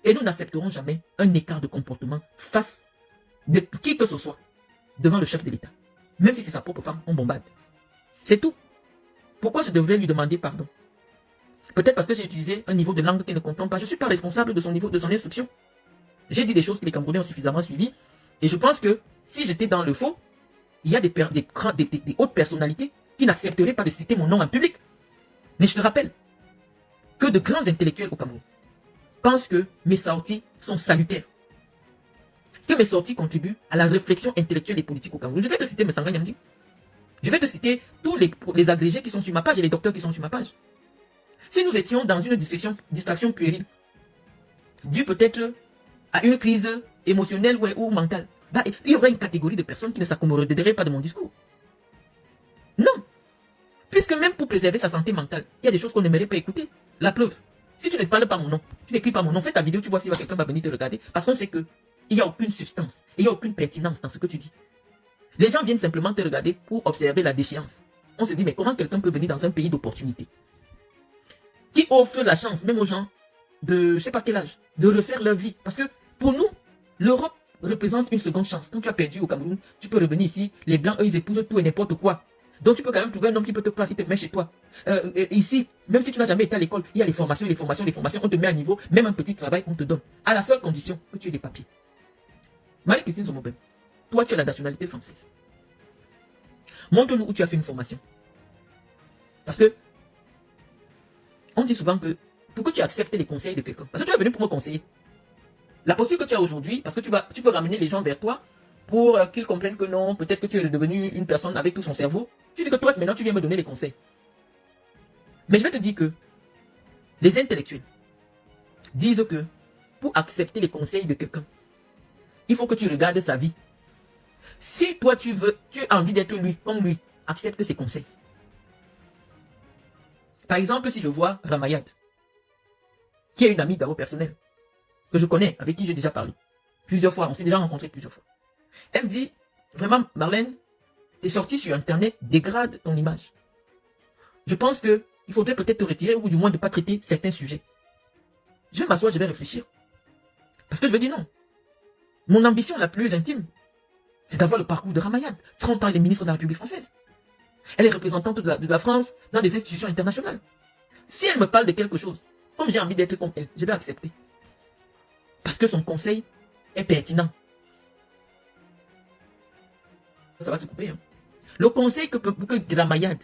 Et nous n'accepterons jamais un écart de comportement face de qui que ce soit devant le chef de l'État. Même si c'est sa propre femme, on bombarde. C'est tout. Pourquoi je devrais lui demander pardon? Peut-être parce que j'ai utilisé un niveau de langue qu'il ne comprend pas. Je ne suis pas responsable de son niveau, de son instruction. J'ai dit des choses que les Camerounais ont suffisamment suivies. Et je pense que si j'étais dans le faux, il y a des hautes personnalités qui n'accepteraient pas de citer mon nom en public. Mais je te rappelle que de grands intellectuels au Cameroun pensent que mes sorties sont salutaires. Que mes sorties contribuent à la réflexion intellectuelle et politique au Cameroun. Je vais te citer Messanga Nyamdi. Je vais te citer tous les agrégés qui sont sur ma page et les docteurs qui sont sur ma page. Si nous étions dans une distraction puérile, due peut-être à une crise émotionnelle ou mentale, bah, il y aurait une catégorie de personnes qui ne s'accommoderaient pas de mon discours. Non. Puisque même pour préserver sa santé mentale, il y a des choses qu'on n'aimerait pas écouter. La preuve, si tu ne parles pas mon nom, tu n'écris pas mon nom, fais ta vidéo, tu vois si quelqu'un va venir te regarder. Parce qu'on sait que il n'y a aucune substance, il n'y a aucune pertinence dans ce que tu dis. Les gens viennent simplement te regarder pour observer la déchéance. On se dit, mais comment quelqu'un peut venir dans un pays d'opportunité qui offre la chance, même aux gens de, je sais pas quel âge, de refaire leur vie. Parce que pour nous, l'Europe représente une seconde chance. Quand tu as perdu au Cameroun, tu peux revenir ici. Les Blancs, eux, ils épousent tout et n'importe quoi. Donc tu peux quand même trouver un homme qui peut te prendre, qui te met chez toi. Ici, même si tu n'as jamais été à l'école, il y a les formations, on te met à niveau, même un petit travail, on te donne. À la seule condition que tu aies des papiers. Marie-Christine Zomobem, toi, tu as la nationalité française. Montre-nous où tu as fait une formation. Parce que, on dit souvent que, pour que tu acceptes les conseils de quelqu'un, parce que tu es venu pour me conseiller. La posture que tu as aujourd'hui, parce que tu peux ramener les gens vers toi, pour qu'ils comprennent que non, peut-être que tu es devenu une personne avec tout son cerveau. Tu dis que toi, maintenant, tu viens me donner les conseils. Mais je vais te dire que, les intellectuels disent que, pour accepter les conseils de quelqu'un, il faut que tu regardes sa vie. Si toi tu as envie d'être lui, comme lui, accepte ses conseils. Par exemple, si je vois Ramayad, qui est une amie d'abord personnelle, que je connais, avec qui j'ai déjà parlé, plusieurs fois, on s'est déjà rencontrés plusieurs fois. Elle me dit, vraiment Marlène, tes sorties sur internet dégradent ton image. Je pense que il faudrait peut-être te retirer ou du moins ne pas traiter certains sujets. Je vais m'asseoir, je vais réfléchir. Parce que je vais dire non. Mon ambition la plus intime, c'est d'avoir le parcours de Ramayad. 30 ans, elle est ministre de la République française. Elle est représentante de la France dans des institutions internationales. Si elle me parle de quelque chose, comme j'ai envie d'être comme elle, je vais accepter. Parce que son conseil est pertinent. Ça va se couper. Hein. Le conseil que Ramayad,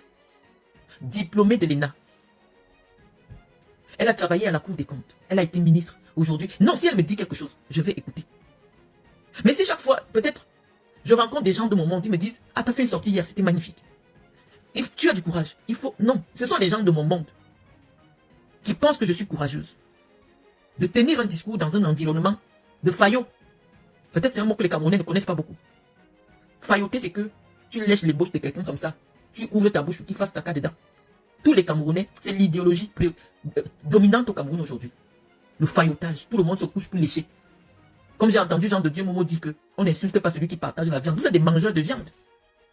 diplômée de l'ENA, elle a travaillé à la Cour des comptes. Elle a été ministre aujourd'hui. Non, si elle me dit quelque chose, je vais écouter. Mais si chaque fois, peut-être, je rencontre des gens de mon monde qui me disent « Ah, t'as fait une sortie hier, c'était magnifique. » Tu as du courage. Il faut... Non, ce sont les gens de mon monde qui pensent que je suis courageuse. De tenir un discours dans un environnement de faillot. Peut-être c'est un mot que les Camerounais ne connaissent pas beaucoup. Failloter, c'est que tu lèches les bouches de quelqu'un comme ça. Tu ouvres ta bouche, tu fasses caca dedans. Tous les Camerounais, c'est l'idéologie dominante au Cameroun aujourd'hui. Le faillotage. Tout le monde se couche pour lécher. Comme j'ai entendu Jean de Dieu Momo dire que on n'insulte pas celui qui partage la viande. Vous êtes des mangeurs de viande.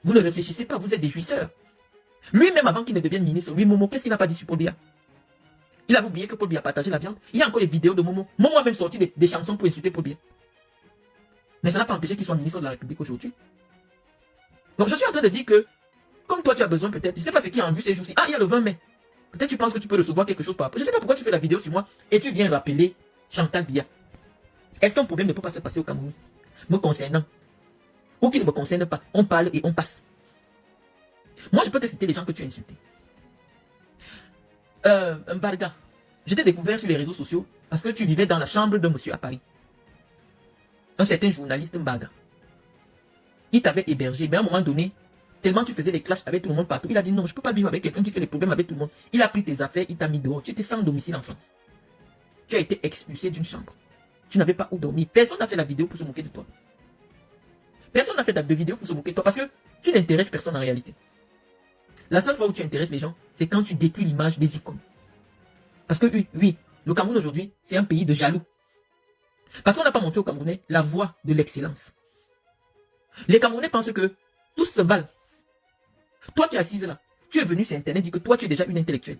Vous ne réfléchissez pas, vous êtes des jouisseurs. Lui-même, avant qu'il ne devienne ministre, lui, Momo, qu'est-ce qu'il n'a pas dit sur Paul Biya? Il a oublié que Paul Biya partageait la viande. Il y a encore les vidéos de Momo. Momo a même sorti des chansons pour insulter Paul Biya. Mais ça n'a pas empêché qu'il soit ministre de la République aujourd'hui. Donc je suis en train de dire que, comme toi tu as besoin peut-être, je ne sais pas ce qui a en vue ces jours-ci. Ah, il y a le 20 mai. Peut-être tu penses que tu peux recevoir quelque chose par rapport. Je ne sais pas pourquoi tu fais la vidéo sur moi et tu viens rappeler Chantal Biya. Est-ce qu'un problème ne peut pas se passer au Cameroun me concernant? Ou qui ne me concerne pas? On parle et on passe. Moi, je peux te citer les gens que tu as insultés. Mbarga, je t'ai découvert sur les réseaux sociaux parce que tu vivais dans la chambre d'un monsieur à Paris. Un certain journaliste Mbarga. Il t'avait hébergé, mais à un moment donné, tellement tu faisais des clashs avec tout le monde partout, il a dit non, je ne peux pas vivre avec quelqu'un qui fait des problèmes avec tout le monde. Il a pris tes affaires, il t'a mis dehors. Tu étais sans domicile en France. Tu as été expulsé d'une chambre. Tu n'avais pas où dormir. Personne n'a fait la vidéo pour se moquer de toi. Personne n'a fait de vidéo pour se moquer de toi parce que tu n'intéresses personne en réalité. La seule fois où tu intéresses les gens, c'est quand tu détruis l'image des icônes. Parce que oui, Le Cameroun aujourd'hui, c'est un pays de jaloux. Parce qu'on n'a pas montré aux Camerounais la voie de l'excellence. Les Camerounais pensent que tous se valent. Toi qui es assise là, tu es venu sur Internet, dis que toi tu es déjà une intellectuelle.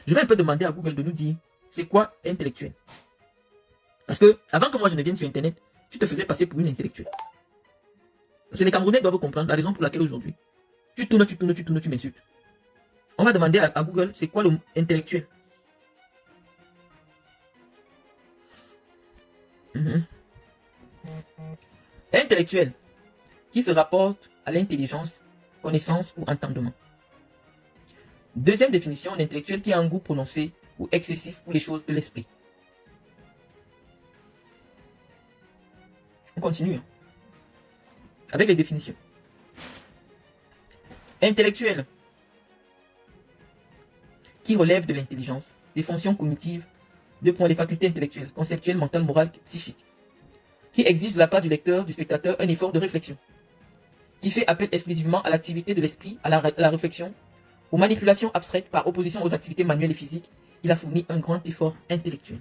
Je vais un peu demander à Google de nous dire, c'est quoi intellectuel? Parce que avant que moi je ne vienne sur Internet, tu te faisais passer pour une intellectuelle. Parce que les Camerounais doivent comprendre la raison pour laquelle aujourd'hui, tu tournes, tu m'insultes. On va demander à Google, c'est quoi le intellectuel? Intellectuel, qui se rapporte à l'intelligence, connaissance ou entendement. Deuxième définition, l'intellectuel qui a un goût prononcé ou excessif pour les choses de l'esprit. On continue avec les définitions. Intellectuel, qui relève de l'intelligence, des fonctions cognitives, les facultés intellectuelles, conceptuelles, mentales, morales, psychiques, qui exige de la part du lecteur, du spectateur, un effort de réflexion, qui fait appel exclusivement à l'activité de l'esprit, à la réflexion, aux manipulations abstraites par opposition aux activités manuelles et physiques. Il a fourni un grand effort intellectuel.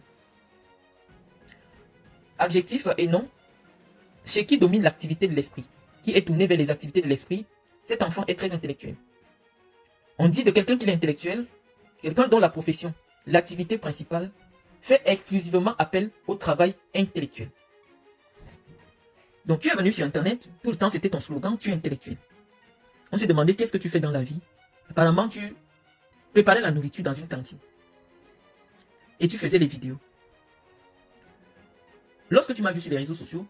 Adjectif et nom, chez qui domine l'activité de l'esprit, qui est tourné vers les activités de l'esprit, cet enfant est très intellectuel. On dit de quelqu'un qu'il est intellectuel, quelqu'un dont la profession, l'activité principale, fait exclusivement appel au travail intellectuel. Donc tu es venu sur Internet, tout le temps c'était ton slogan, tu es intellectuel. On s'est demandé qu'est-ce que tu fais dans la vie. Apparemment tu préparais la nourriture dans une cantine. Et tu faisais les vidéos. Lorsque tu m'as vu sur les réseaux sociaux,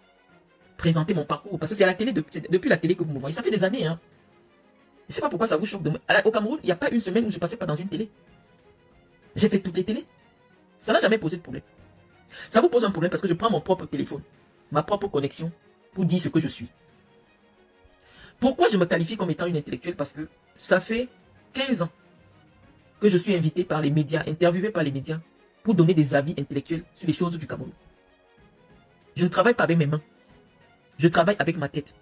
présenter mon parcours, parce que c'est à la télé, depuis la télé que vous me voyez, ça fait des années. Je ne sais pas pourquoi ça vous choque. Au Cameroun, il n'y a pas une semaine où je ne passais pas dans une télé. J'ai fait toutes les télés. Ça n'a jamais posé de problème. Ça vous pose un problème parce que je prends mon propre téléphone, ma propre connexion, pour dire ce que je suis. Pourquoi je me qualifie comme étant une intellectuelle? Parce que ça fait 15 ans que je suis invité par les médias, interviewé par les médias, pour donner des avis intellectuels sur les choses du Cameroun. Je ne travaille pas avec mes mains. Je travaille avec ma tête.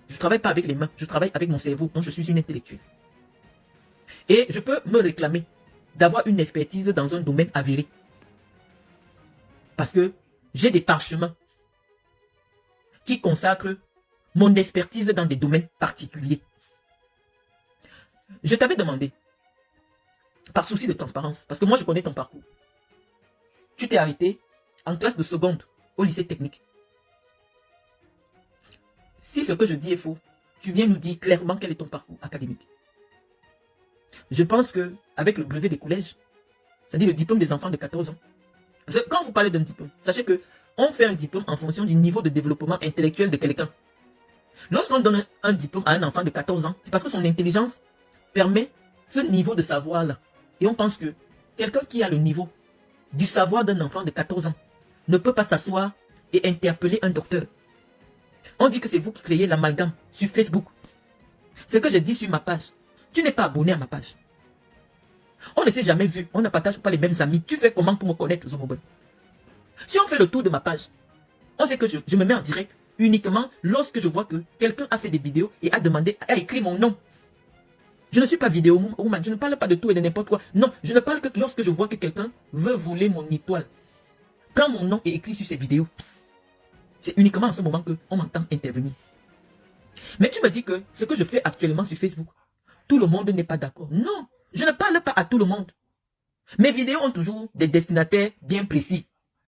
Je ne travaille pas avec les mains. Je travaille avec mon cerveau. Donc je suis une intellectuelle. Et je peux me réclamer d'avoir une expertise dans un domaine avéré. Parce que j'ai des parchemins qui consacrent mon expertise dans des domaines particuliers. Je t'avais demandé, par souci de transparence, parce que moi je connais ton parcours. Tu t'es arrêté en classe de seconde au lycée technique. Si ce que je dis est faux, tu viens nous dire clairement quel est ton parcours académique. Je pense que avec le brevet des collèges, c'est-à-dire le diplôme des enfants de 14 ans, parce que quand vous parlez d'un diplôme, sachez que on fait un diplôme en fonction du niveau de développement intellectuel de quelqu'un. Lorsqu'on donne un diplôme à un enfant de 14 ans, c'est parce que son intelligence permet ce niveau de savoir-là. Et on pense que quelqu'un qui a le niveau du savoir d'un enfant de 14 ans ne peut pas s'asseoir et interpeller un docteur. On dit que c'est vous qui créez l'amalgame sur Facebook. Ce que j'ai dit sur ma page. Tu n'es pas abonné à ma page. On ne s'est jamais vu. On ne partage pas les mêmes amis. Tu fais comment pour me connaître, Zomobon? Si on fait le tour de ma page, on sait que je me mets en direct uniquement lorsque je vois que quelqu'un a fait des vidéos et a écrit mon nom. Je ne suis pas vidéo woman. Je ne parle pas de tout et de n'importe quoi. Non, je ne parle que lorsque je vois que quelqu'un veut voler mon étoile. Prends mon nom et écris sur ces vidéos. C'est uniquement en ce moment qu'on m'entend intervenir. Mais tu me dis que ce que je fais actuellement sur Facebook, tout le monde n'est pas d'accord. Non, je ne parle pas à tout le monde. Mes vidéos ont toujours des destinataires bien précis.